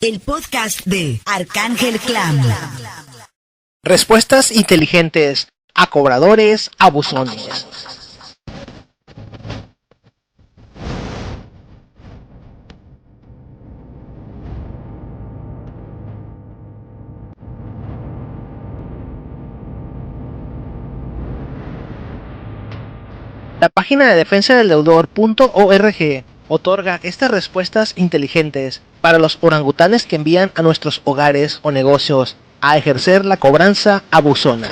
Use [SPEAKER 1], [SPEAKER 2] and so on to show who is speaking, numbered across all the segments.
[SPEAKER 1] El podcast de Arcángel Clan.
[SPEAKER 2] Respuestas inteligentes a cobradores abusones. La página de defensa del deudor.org otorga estas respuestas inteligentes para los orangutanes que envían a nuestros hogares o negocios a ejercer la cobranza abusona.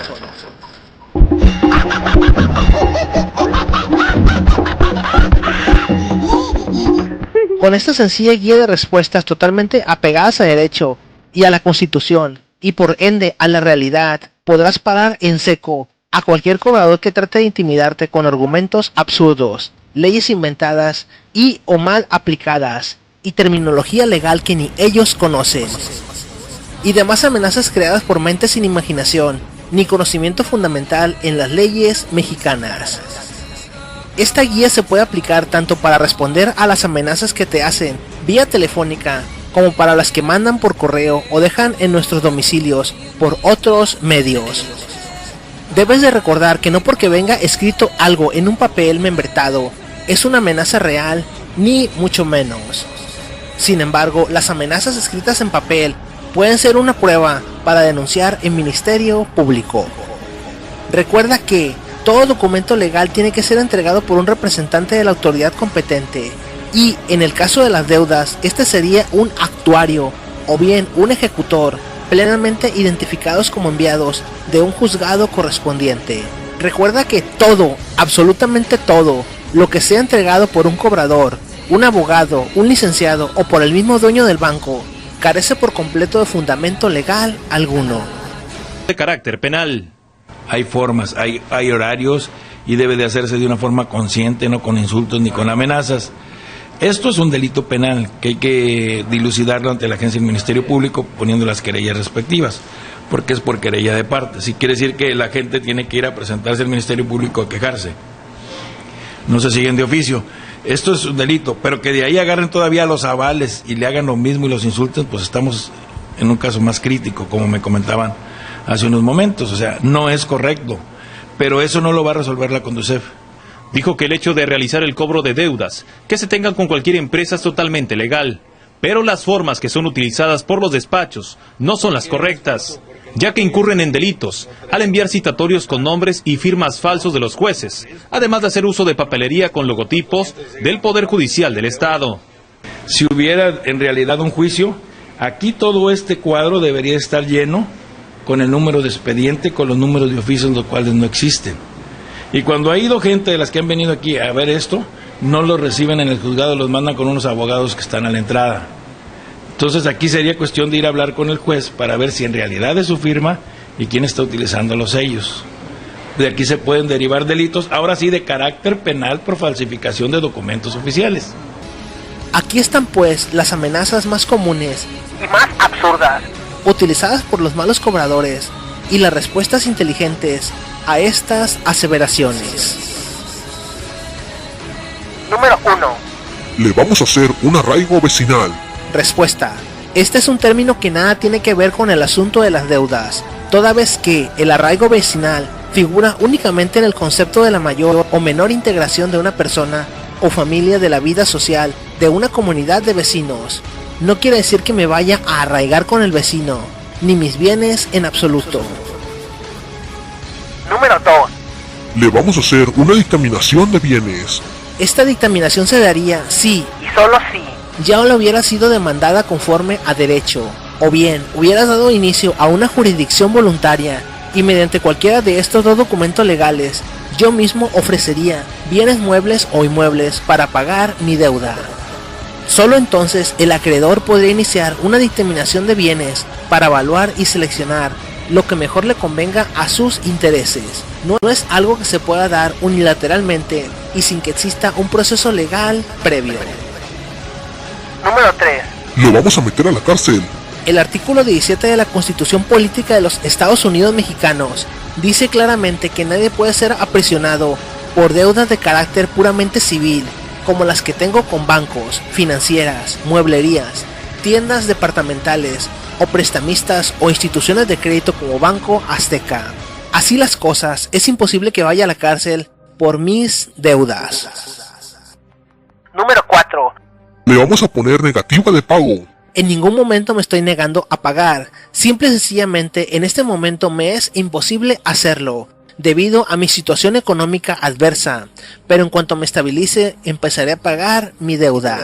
[SPEAKER 2] Con esta sencilla guía de respuestas totalmente apegadas a derecho y a la Constitución, y por ende a la realidad, podrás parar en seco a cualquier cobrador que trate de intimidarte con argumentos absurdos, leyes inventadas y o mal aplicadas, y terminología legal que ni ellos conocen, y demás amenazas creadas por mentes sin imaginación ni conocimiento fundamental en las leyes mexicanas. Esta guía se puede aplicar tanto para responder a las amenazas que te hacen vía telefónica, como para las que mandan por correo o dejan en nuestros domicilios por otros medios. Debes de recordar que no porque venga escrito algo en un papel membretado es una amenaza real, ni mucho menos. Sin embargo, las amenazas escritas en papel pueden ser una prueba para denunciar en Ministerio Público. Recuerda que todo documento legal tiene que ser entregado por un representante de la autoridad competente, y en el caso de las deudas, este sería un actuario o bien un ejecutor plenamente identificados como enviados de un juzgado correspondiente. Recuerda que todo, absolutamente todo, lo que sea entregado por un cobrador, un abogado, un licenciado o por el mismo dueño del banco, carece por completo de fundamento legal alguno.
[SPEAKER 3] De carácter penal.
[SPEAKER 4] Hay formas, hay horarios y debe de hacerse de una forma consciente, no con insultos ni con amenazas. Esto es un delito penal que hay que dilucidarlo ante la agencia del Ministerio Público poniendo las querellas respectivas, porque es por querella de parte. Sí quiere decir que la gente tiene que ir a presentarse al Ministerio Público a quejarse. No se siguen de oficio. Esto es un delito, pero que de ahí agarren todavía los avales y le hagan lo mismo y los insulten, pues estamos en un caso más crítico, como me comentaban hace unos momentos. O sea, no es correcto, pero eso no lo va a resolver la Conducef.
[SPEAKER 3] Dijo que el hecho de realizar el cobro de deudas que se tengan con cualquier empresa es totalmente legal, pero las formas que son utilizadas por los despachos no son las correctas, ya que incurren en delitos al enviar citatorios con nombres y firmas falsos de los jueces, además de hacer uso de papelería con logotipos del Poder Judicial del Estado.
[SPEAKER 4] Si hubiera en realidad un juicio, aquí todo este cuadro debería estar lleno con el número de expediente, con los números de oficios, los cuales no existen. Y cuando ha ido gente de las que han venido aquí a ver esto, no los reciben en el juzgado, los mandan con unos abogados que están a la entrada. Entonces aquí sería cuestión de ir a hablar con el juez para ver si en realidad es su firma y quién está utilizando los sellos. De aquí se pueden derivar delitos, ahora sí de carácter penal por falsificación de documentos oficiales.
[SPEAKER 2] Aquí están pues las amenazas más comunes y más absurdas utilizadas por los malos cobradores y las respuestas inteligentes a estas aseveraciones. Número 1.
[SPEAKER 5] Le vamos a hacer un arraigo vecinal.
[SPEAKER 2] Respuesta. Este es un término que nada tiene que ver con el asunto de las deudas, toda vez que el arraigo vecinal figura únicamente en el concepto de la mayor o menor integración de una persona o familia de la vida social de una comunidad de vecinos. No quiere decir que me vaya a arraigar con el vecino, ni mis bienes en absoluto. Número 2.
[SPEAKER 5] Le vamos a hacer una dictaminación de bienes.
[SPEAKER 2] Esta dictaminación se daría si, y solo si, ya la hubiera sido demandada conforme a derecho, o bien hubieras dado inicio a una jurisdicción voluntaria, y mediante cualquiera de estos dos documentos legales, yo mismo ofrecería bienes muebles o inmuebles para pagar mi deuda. Solo entonces el acreedor podría iniciar una dictaminación de bienes para evaluar y seleccionar lo que mejor le convenga a sus intereses. No es algo que se pueda dar unilateralmente y sin que exista un proceso legal previo. Número 3.
[SPEAKER 5] Lo vamos a meter a la cárcel.
[SPEAKER 2] El artículo 17 de la Constitución Política de los Estados Unidos Mexicanos dice claramente que nadie puede ser aprisionado por deudas de carácter puramente civil, como las que tengo con bancos, financieras, mueblerías, tiendas departamentales o prestamistas o instituciones de crédito como Banco Azteca. Así las cosas, es imposible que vaya a la cárcel por mis deudas. Número 4.
[SPEAKER 5] Le vamos a poner negativa de pago.
[SPEAKER 2] En ningún momento me estoy negando a pagar. Simple y sencillamente en este momento me es imposible hacerlo, debido a mi situación económica adversa. Pero en cuanto me estabilice, empezaré a pagar mi deuda.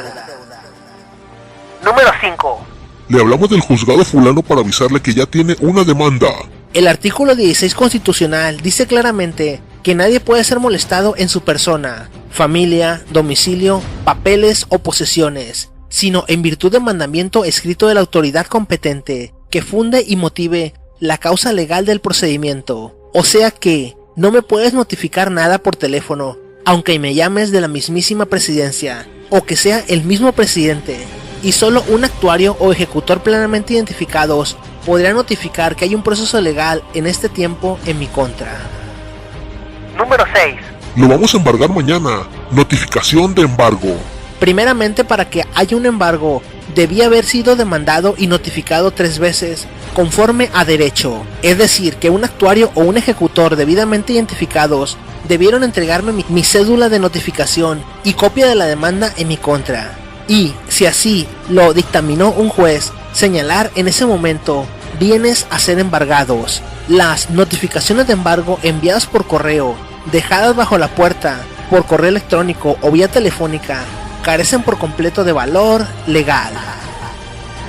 [SPEAKER 2] Número 5.
[SPEAKER 5] Le hablamos del juzgado fulano para avisarle que ya tiene una demanda.
[SPEAKER 2] El artículo 16 constitucional dice claramente que nadie puede ser molestado en su persona, familia, domicilio, papeles o posesiones, sino en virtud de mandamiento escrito de la autoridad competente, que funde y motive la causa legal del procedimiento. O sea que no me puedes notificar nada por teléfono, aunque me llames de la mismísima presidencia, o que sea el mismo presidente, y solo un actuario o ejecutor plenamente identificados podrá notificar que hay un proceso legal en este tiempo en mi contra. Número 6.
[SPEAKER 5] Lo vamos a embargar mañana. Notificación de embargo.
[SPEAKER 2] Primeramente, para que haya un embargo, debía haber sido demandado y notificado 3 veces, conforme a derecho. Es decir, que un actuario o un ejecutor debidamente identificados debieron entregarme mi cédula de notificación y copia de la demanda en mi contra. Y, si así lo dictaminó un juez, señalar en ese momento bienes a ser embargados. Las notificaciones de embargo enviadas por correo, dejadas bajo la puerta, por correo electrónico o vía telefónica, carecen por completo de valor legal.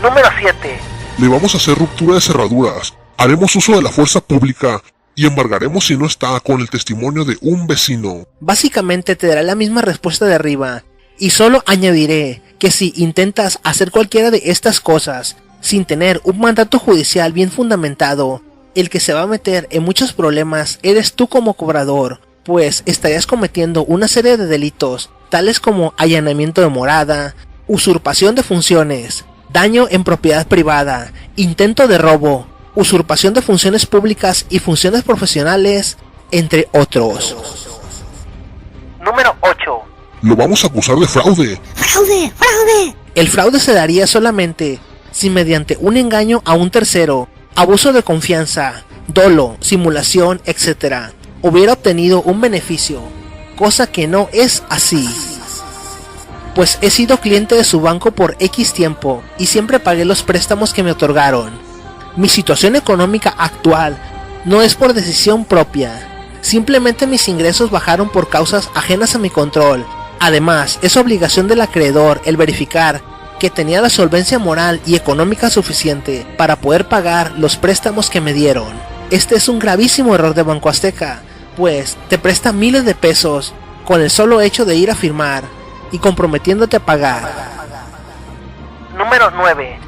[SPEAKER 2] Número 7.
[SPEAKER 5] Le vamos a hacer ruptura de cerraduras. Haremos uso de la fuerza pública y embargaremos si no está con el testimonio de un vecino.
[SPEAKER 2] Básicamente te daré la misma respuesta de arriba, y solo añadiré que si intentas hacer cualquiera de estas cosas sin tener un mandato judicial bien fundamentado, el que se va a meter en muchos problemas eres tú como cobrador, pues estarías cometiendo una serie de delitos tales como allanamiento de morada, usurpación de funciones, daño en propiedad privada, intento de robo, usurpación de funciones públicas y funciones profesionales, entre otros. Número 8.
[SPEAKER 5] Lo vamos a acusar de fraude.
[SPEAKER 1] ¡Fraude! ¡Fraude!
[SPEAKER 2] El fraude se daría solamente si mediante un engaño a un tercero, abuso de confianza, dolo, simulación, etc., hubiera obtenido un beneficio, cosa que no es así. Pues he sido cliente de su banco por X tiempo y siempre pagué los préstamos que me otorgaron. Mi situación económica actual no es por decisión propia, simplemente mis ingresos bajaron por causas ajenas a mi control. Además, es obligación del acreedor el verificar que tenía la solvencia moral y económica suficiente para poder pagar los préstamos que me dieron. Este es un gravísimo error de Banco Azteca, pues te presta miles de pesos con el solo hecho de ir a firmar y comprometiéndote a pagar. Número 9.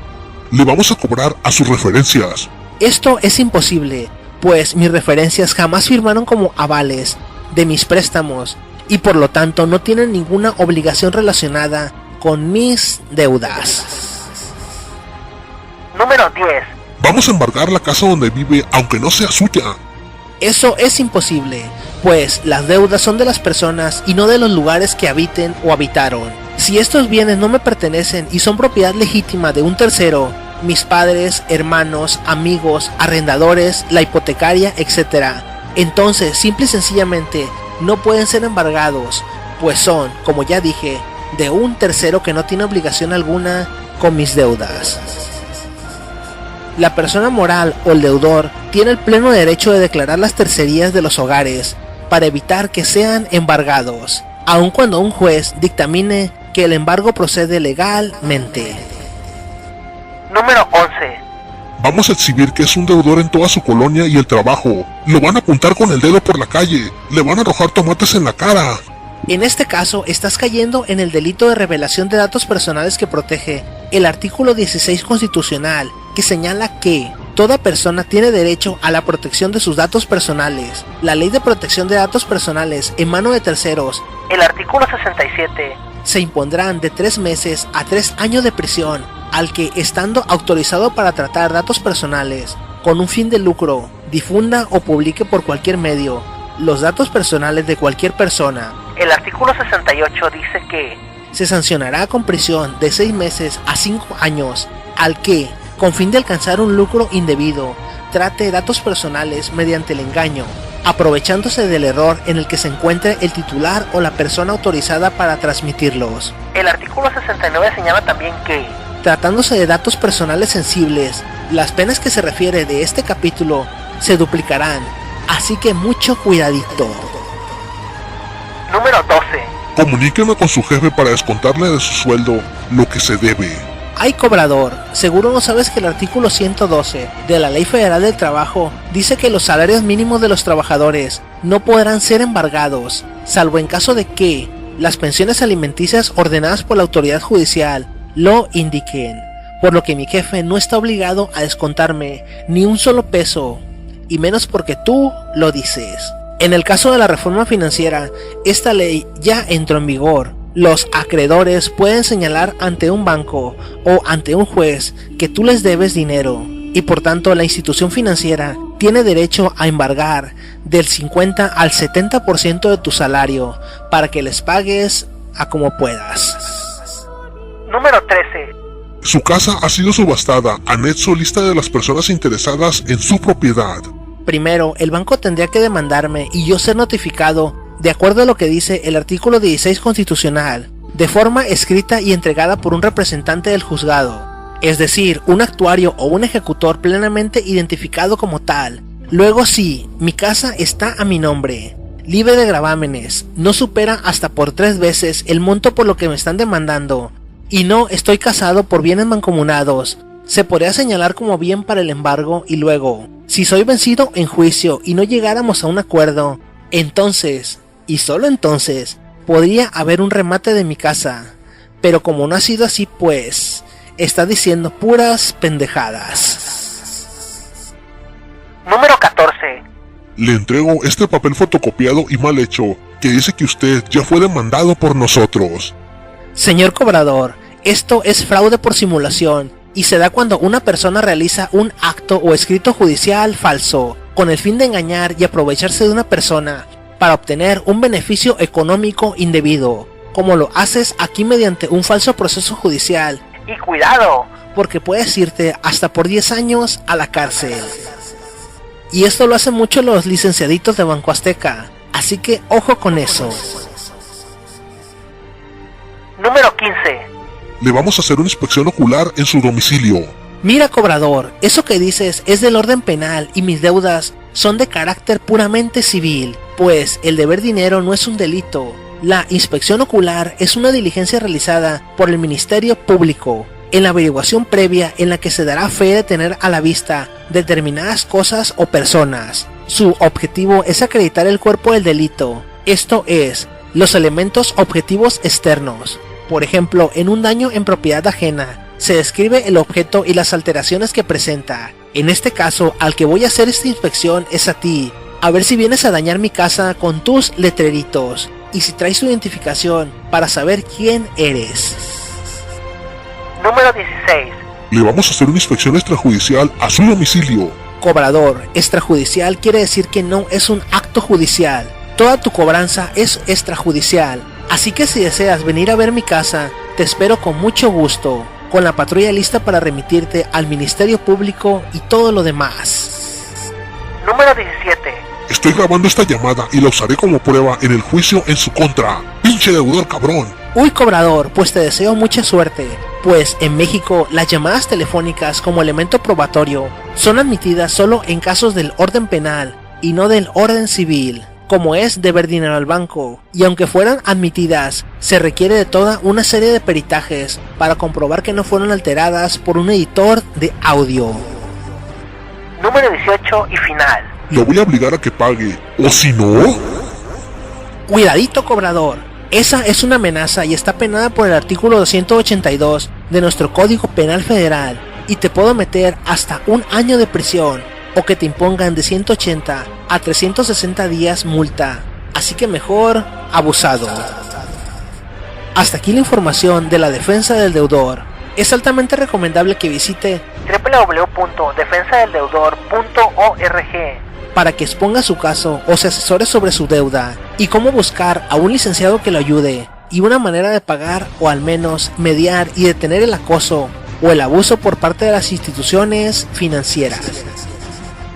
[SPEAKER 5] Le vamos a cobrar a sus referencias.
[SPEAKER 2] Esto es imposible, pues mis referencias jamás firmaron como avales de mis préstamos y por lo tanto no tienen ninguna obligación relacionada con mis deudas. Número 10.
[SPEAKER 5] Vamos a embargar la casa donde vive aunque no sea suya.
[SPEAKER 2] Eso es imposible, pues las deudas son de las personas y no de los lugares que habiten o habitaron. Si estos bienes no me pertenecen y son propiedad legítima de un tercero, mis padres, hermanos, amigos, arrendadores, la hipotecaria, etc., entonces simple y sencillamente no pueden ser embargados, pues son, como ya dije, de un tercero que no tiene obligación alguna con mis deudas. La persona moral o el deudor tiene el pleno derecho de declarar las tercerías de los hogares para evitar que sean embargados, aun cuando un juez dictamine que el embargo procede legalmente. Número 11.
[SPEAKER 5] Vamos a exhibir que es un deudor en toda su colonia y el trabajo. Lo van a apuntar con el dedo por la calle. Le van a arrojar tomates en la cara.
[SPEAKER 2] En este caso, estás cayendo en el delito de revelación de datos personales que protege el artículo 16 constitucional, que señala que toda persona tiene derecho a la protección de sus datos personales. La Ley de Protección de Datos Personales en mano de terceros, el artículo 67, se impondrán de 3 meses a 3 años de prisión al que, estando autorizado para tratar datos personales con un fin de lucro, difunda o publique por cualquier medio los datos personales de cualquier persona. El artículo 68 dice que, se sancionará con prisión de 6 meses a 5 años al que, con fin de alcanzar un lucro indebido, trate datos personales mediante el engaño, aprovechándose del error en el que se encuentre el titular o la persona autorizada para transmitirlos. El artículo 69 señala también que, tratándose de datos personales sensibles, las penas que se refiere de este capítulo se duplicarán, así que mucho cuidadito. Número 12.
[SPEAKER 5] Comuníqueme con su jefe para descontarle de su sueldo lo que se debe.
[SPEAKER 2] Ay, cobrador, seguro no sabes que el artículo 112 de la Ley Federal del Trabajo dice que los salarios mínimos de los trabajadores no podrán ser embargados, salvo en caso de que las pensiones alimenticias ordenadas por la autoridad judicial lo indiquen, por lo que mi jefe no está obligado a descontarme ni un solo peso, y menos porque tú lo dices. En el caso de la reforma financiera, esta ley ya entró en vigor. Los acreedores pueden señalar ante un banco o ante un juez que tú les debes dinero, y por tanto la institución financiera tiene derecho a embargar del 50 al 70% de tu salario para que les pagues a como puedas. Número 13.
[SPEAKER 5] Su casa ha sido subastada. Anexo lista de las personas interesadas en su propiedad.
[SPEAKER 2] Primero, el banco tendría que demandarme y yo ser notificado de acuerdo a lo que dice el artículo 16 constitucional, de forma escrita y entregada por un representante del juzgado, es decir, un actuario o un ejecutor plenamente identificado como tal. Luego sí, mi casa está a mi nombre, libre de gravámenes, no supera hasta por 3 veces el monto por lo que me están demandando, y no estoy casado por bienes mancomunados. Se podría señalar como bien para el embargo y luego, si soy vencido en juicio y no llegáramos a un acuerdo, entonces, y solo entonces, podría haber un remate de mi casa. Pero como no ha sido así, pues, está diciendo puras pendejadas. Número 14.
[SPEAKER 5] Le entrego este papel fotocopiado y mal hecho, que dice que usted ya fue demandado por nosotros.
[SPEAKER 2] Señor cobrador, esto es fraude por simulación, y se da cuando una persona realiza un acto o escrito judicial falso, con el fin de engañar y aprovecharse de una persona para obtener un beneficio económico indebido, como lo haces aquí mediante un falso proceso judicial. Y cuidado, porque puedes irte hasta por 10 años a la cárcel. Y esto lo hacen mucho los licenciaditos de Banco Azteca, así que ojo con eso. Número 15.
[SPEAKER 5] Le vamos a hacer una inspección ocular en su domicilio.
[SPEAKER 2] Mira, cobrador, eso que dices es del orden penal y mis deudas son de carácter puramente civil, pues el deber dinero no es un delito. La inspección ocular es una diligencia realizada por el Ministerio Público en la averiguación previa en la que se dará fe de tener a la vista determinadas cosas o personas. Su objetivo es acreditar el cuerpo del delito, esto es, los elementos objetivos externos. Por ejemplo, en un daño en propiedad ajena, se describe el objeto y las alteraciones que presenta. En este caso, al que voy a hacer esta inspección es a ti, a ver si vienes a dañar mi casa con tus letreritos, y si traes tu identificación para saber quién eres. Número 16.
[SPEAKER 5] Le vamos a hacer una inspección extrajudicial a su domicilio.
[SPEAKER 2] Cobrador, extrajudicial quiere decir que no es un acto judicial. Toda tu cobranza es extrajudicial. Así que si deseas venir a ver mi casa, te espero con mucho gusto, con la patrulla lista para remitirte al Ministerio Público y todo lo demás. Número 17.
[SPEAKER 5] Estoy grabando esta llamada y la usaré como prueba en el juicio en su contra. ¡Pinche deudor cabrón!
[SPEAKER 2] Uy, cobrador, pues te deseo mucha suerte, pues en México las llamadas telefónicas como elemento probatorio son admitidas solo en casos del orden penal y no del orden civil, como es deber dinero al banco, y aunque fueran admitidas, se requiere de toda una serie de peritajes para comprobar que no fueron alteradas por un editor de audio. Número 18 y final.
[SPEAKER 5] Lo voy a obligar a que pague, o si no...
[SPEAKER 2] Cuidadito, cobrador, esa es una amenaza y está penada por el artículo 282 de nuestro Código Penal Federal, y te puedo meter hasta 1 año de prisión, o que te impongan de 180 a 360 días multa, así que mejor abusado. Hasta aquí la información de la defensa del deudor. Es altamente recomendable que visite www.defensadeldeudor.org para que exponga su caso o se asesore sobre su deuda y cómo buscar a un licenciado que lo ayude, y una manera de pagar o al menos mediar y detener el acoso o el abuso por parte de las instituciones financieras.